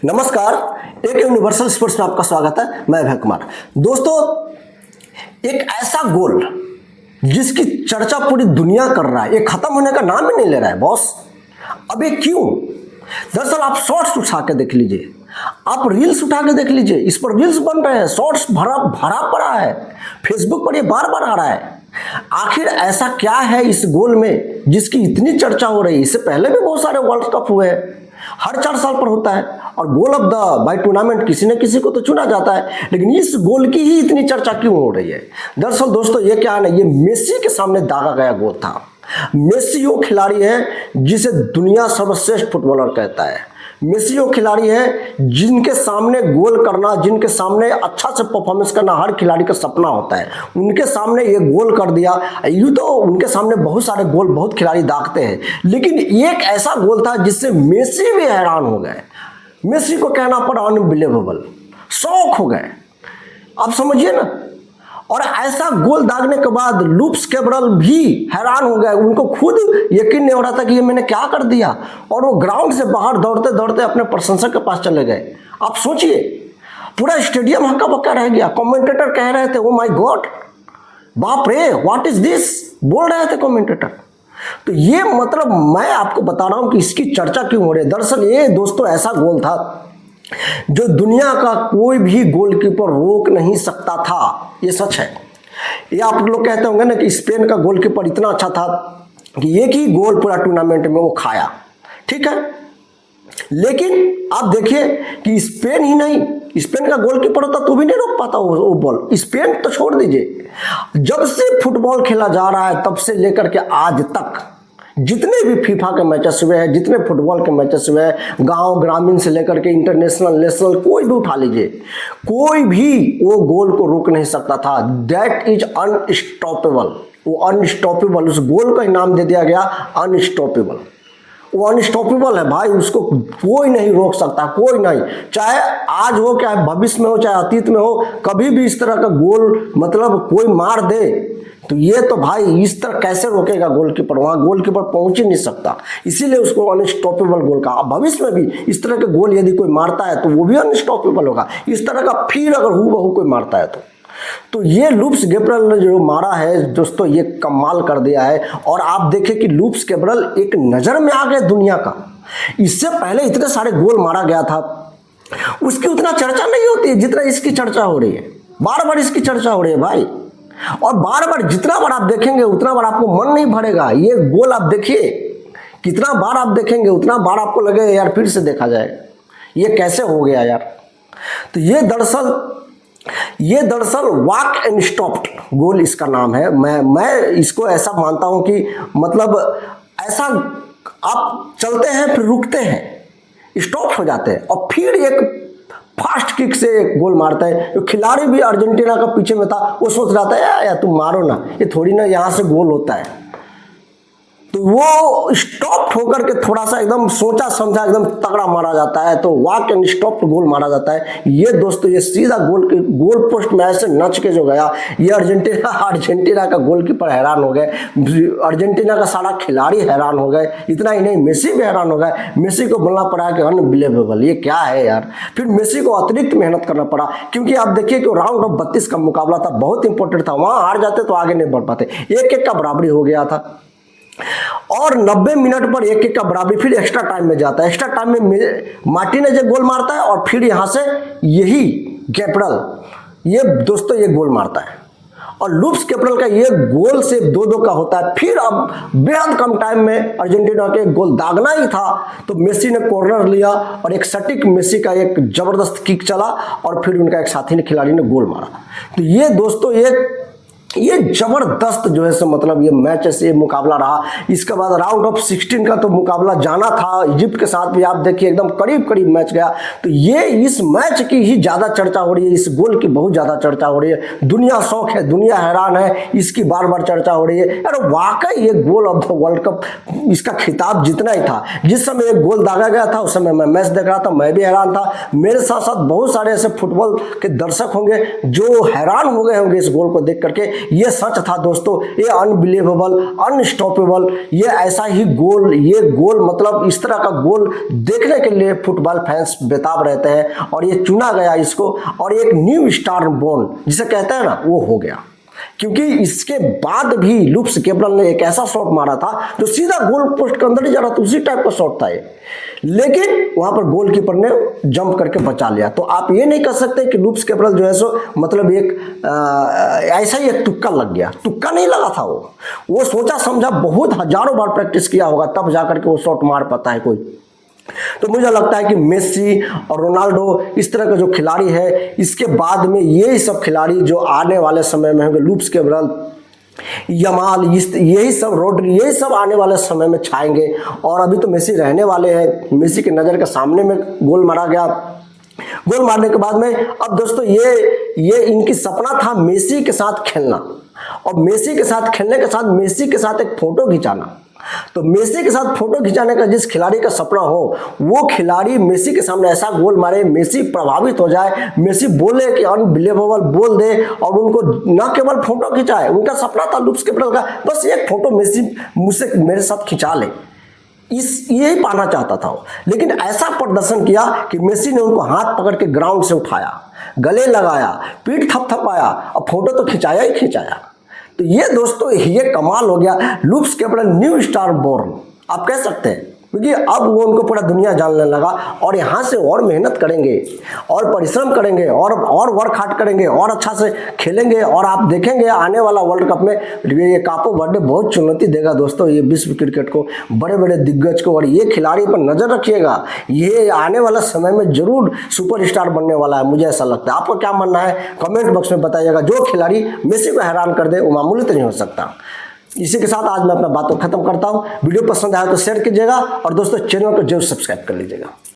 नमस्कार, एक universal sports में आपका स्वागत है। मैं अभय कुमार। दोस्तों, एक ऐसा गोल जिसकी चर्चा पूरी दुनिया कर रहा है, ये खत्म होने का नाम ही नहीं ले रहा है बॉस। अब ये क्यों? दरअसल आप शॉर्ट्स उठा के देख लीजिए, आप रील्स उठा के देख लीजिए, इस पर रील्स बन रहे हैं, शॉर्ट्स भरा भरा पड़ा है, फेसबुक पर ये बार बार आ रहा है। आखिर ऐसा क्या है इस गोल में जिसकी इतनी चर्चा हो रही है? इससे पहले भी बहुत सारे वर्ल्ड कप हुए हैं, हर 4 साल पर होता है और goal of the by tournament किसी न किसी को तो चुना जाता है, लेकिन इस गोल की ही इतनी चर्चा क्यों हो रही है? दरअसल दोस्तों, ये क्या है ना, ये मेसी के सामने दागा गया गोल था। मेसी वो खिलाड़ी है जिसे दुनिया सर्वश्रेष्ठ फुटबॉलर कहता है। मेसी वो खिलाड़ी है जिनके सामने गोल करना, जिनके सामने अच्छा से परफॉर्मेंस करना हर खिलाड़ी का सपना होता है। उनके सामने ये गोल कर दिया। यूँ तो उनके सामने बहुत सारे गोल बहुत खिलाड़ी दागते हैं, लेकिन एक ऐसा गोल था जिससे मेसी भी हैरान हो गए। मेसी को कहना पड़ा अनबिलीवेबल, शौक हो गए। आप समझिए ना। और ऐसा गोल दागने के बाद लुप्स कैब्रल भी हैरान हो गए। उनको खुद यकीन नहीं हो रहा था कि ये मैंने क्या कर दिया, और वो ग्राउंड से बाहर दौड़ते दौड़ते अपने प्रशंसक के पास चले गए। आप सोचिए, पूरा स्टेडियम हक्का बक्का रह गया। कमेंटेटर कह रहे थे, ओ माय गॉड, बाप रे, व्हाट इज दिस, बोल रहे थे कमेंटेटर। तो ये मतलब मैं आपको बता रहा हूं कि इसकी चर्चा क्यों हो रही है। दरअसल ये दोस्तों ऐसा गोल था जो दुनिया का कोई भी गोलकीपर रोक नहीं सकता था। ये सच है। ये आप लोग कहते होंगे ना कि स्पेन का गोलकीपर इतना अच्छा था कि एक ही गोल पूरा टूर्नामेंट में वो खाया, ठीक है। लेकिन आप देखिए कि स्पेन ही नहीं, स्पेन का गोलकीपर होता तो भी नहीं रोक पाता वो बॉल। स्पेन तो छोड़ दीजिए, जब से फुटबॉल खेला जा रहा है तब से लेकर के आज तक जितने भी फीफा के मैचेस हुए हैं, जितने फुटबॉल के मैचेस हुए हैं, गांव ग्रामीण से लेकर के इंटरनेशनल नेशनल, कोई भी उठा लीजिए, कोई भी वो गोल को रोक नहीं सकता था। That is unstoppable. वो अनस्टॉपेबल, उस गोल का ही नाम दे दिया गया अनस्टॉपेबल। वो अनस्टॉपेबल है भाई, उसको कोई नहीं रोक सकता, कोई नहीं। चाहे आज हो, चाहे भविष्य में हो, चाहे अतीत में हो, कभी भी इस तरह का गोल मतलब कोई मार दे तो ये तो भाई इस तरह कैसे रोकेगा गोलकीपर? वहां गोलकीपर पहुंच ही नहीं सकता, इसीलिए उसको अनस्टॉपेबल गोल कहा। भविष्य में भी इस तरह के गोल यदि कोई मारता है तो वो भी अनस्टॉपेबल होगा। इस तरह का फिर अगर हूबहू कोई मारता है तो ये लुप्स गैब्रियल ने जो मारा है दोस्तों, ये कमाल कर दिया है। और आप देखें कि लुप्स गैब्रियल एक नजर में आ गए दुनिया का। इससे पहले इतने सारे गोल मारा गया था, उसकी उतना चर्चा नहीं होती है जितना इसकी चर्चा हो रही है। बार बार इसकी चर्चा हो रही है भाई, और बार बार जितना बार आप देखेंगे उतना बार आपको मन नहीं भरेगा। ये गोल आप देखिए, कितना बार आप देखेंगे उतना बार आपको लगेगा यार फिर से देखा जाए, ये कैसे हो गया यार। तो ये दरअसल वॉक एंड स्टॉप्ड गोल इसका नाम है। मैं इसको ऐसा मानता हूं कि मतलब ऐसा आप चलते हैं फिर रुकते हैं, स्टॉप हो जाते हैं और फिर एक फास्ट किक से एक गोल मारता है। तो खिलाड़ी भी अर्जेंटीना का पीछे में था, वो सोच रहा था यार तुम मारो ना, ये थोड़ी ना यहाँ से गोल होता है। तो वो स्टॉप होकर के थोड़ा सा एकदम सोचा समझा एकदम तगड़ा मारा जाता है, तो वॉक एंड स्टॉप गोल मारा जाता है। ये दोस्तों ये सीधा गोल पोस्ट में ऐसे नच के जो गया, ये अर्जेंटीना का गोलकीपर हैरान हो गए, अर्जेंटीना का सारा खिलाड़ी हैरान हो गए। इतना ही नहीं, मेसी भी हैरान हो गए। मेसी को बोलना पड़ा कि अनबिलीवेबल, ये क्या है यार। फिर मेसी को अतिरिक्त मेहनत करना पड़ा, क्योंकि आप देखिए कि राउंड ऑफ 32 का मुकाबला था, बहुत इंपॉर्टेंट था। वहां हार जाते तो आगे नहीं बढ़ पाते। 1-1 का बराबरी हो गया था और 90 मिनट पर 1-1 का बराबरी, फिर एक्स्ट्रा टाइम में जाता है। एक्स्ट्रा टाइम में मार्टिनेज एक गोल मारता है और फिर यहां से यही गैब्रियल ये दोस्तों ये गोल मारता है। और लुप्स गैब्रियल का ये गोल से 2-2 का होता है। फिर अब बेहद कम टाइम में अर्जेंटीना के गोल दागना ही था तो मेसी ने कॉर्नर लिया और एक सटीक मेसी का एक जबरदस्त किक चला और फिर उनका एक साथी ने खिलाड़ी ने गोल मारा। तो ये दोस्तों ये जबरदस्त जो है सो मतलब ये मैच से ये मुकाबला रहा। इसके बाद राउंड ऑफ 16 का तो मुकाबला जाना था इजिप्ट के साथ भी, आप देखिए एकदम करीब करीब मैच गया। तो ये इस मैच की ही ज्यादा चर्चा हो रही है, इस गोल की बहुत ज्यादा चर्चा हो रही है। दुनिया शौक है, दुनिया हैरान है, इसकी बार बार चर्चा हो रही है। यार वाकई ये गोल ऑफ द वर्ल्ड कप, इसका खिताब जितना ही था। जिस समय एक गोल दागा गया था उस समय मैं मैच देख रहा था, मैं भी हैरान था। मेरे साथ साथ बहुत सारे ऐसे फुटबॉल के दर्शक होंगे जो हैरान हो गए होंगे इस गोल को देख करके ये सच था दोस्तों, ये अनबिलीवेबल, अनस्टॉपेबल, ये ऐसा ही गोल, ये गोल मतलब इस तरह का गोल देखने के लिए फुटबॉल फैंस बेताब रहते हैं। और ये चुना गया इसको, और एक न्यू स्टार बोर्न जिसे कहते हैं ना, वो हो गया। क्योंकि इसके बाद भी लुप्स कैपरल ने एक ऐसा शॉट मारा था जो सीधा गोल पोस्ट के अंदर ही जा रहा था, उसी टाइप का शॉट था ये, लेकिन वहां पर गोलकीपर ने जंप करके बचा लिया। तो आप ये नहीं कह सकते कि लुप्स कैपरल जो है सो मतलब एक ऐसा ही एक तुक्का लग गया, तुक्का नहीं लगा था वो सोचा समझा, बहुत हजारों बार प्रैक्टिस किया होगा तब जाकर के वो शॉट मार पाता है कोई। तो मुझे लगता है कि मेसी और रोनाल्डो इस तरह का जो खिलाड़ी है, इसके बाद में ये सब खिलाड़ी जो आने वाले समय में होंगे, लुप्स कैपरल, यमाल, यही सब रोड्री, यही सब आने वाले समय में छाएंगे। और अभी तो मेसी रहने वाले हैं, मेसी की नज़र के सामने में गोल मारा गया। गोल मारने के बाद में अब दोस्तों ये इनकी सपना था मेसी के साथ खेलना, और मेसी के साथ खेलने के साथ मेसी के साथ एक फोटो खिंचाना। तो मेसी के साथ फोटो खिंचाने का जिस खिलाड़ी का सपना हो, वो खिलाड़ी मेसी के सामने ऐसा गोल मारे, मेसी प्रभावित हो जाए, मेसी बोले कि अनबिलीवेबल बोल दे, और उनको न केवल फोटो खिंचाए, उनका सपना था लुप्स कैपरल का, बस एक फोटो मेसी मुझसे मेरे साथ खिंचा ले, यही पाना चाहता था वो। लेकिन ऐसा प्रदर्शन किया कि मेसी ने उनको हाथ पकड़ के ग्राउंड से उठाया, गले लगाया, पीठ थपथपाया, और फोटो तो खिंचाया ही खिंचाया। तो ये दोस्तों ये कमाल हो गया, लुप्स कैपरल न्यू स्टार बोर्न आप कह सकते हैं, क्योंकि अब वो उनको पूरा दुनिया जानने लगा। और यहाँ से और मेहनत करेंगे, और परिश्रम करेंगे, और वर्क हार्ड करेंगे, और अच्छा से खेलेंगे। और आप देखेंगे आने वाला वर्ल्ड कप में ये कापो वर्डे बहुत चुनौती देगा दोस्तों, ये विश्व क्रिकेट को, बड़े बड़े दिग्गज को। और ये खिलाड़ी पर नजर रखिएगा, ये आने वाला समय में जरूर सुपरस्टार बनने वाला है, मुझे ऐसा लगता है। आपको क्या मानना है कमेंट बॉक्स में बताइएगा। जो खिलाड़ी मेसी को हैरान कर दे वो मामूली तो नहीं हो सकता। इसी के साथ आज मैं अपना बातों खत्म करता हूं। वीडियो पसंद आया तो शेयर कीजिएगा, और दोस्तों चैनल को जरूर सब्सक्राइब कर लीजिएगा।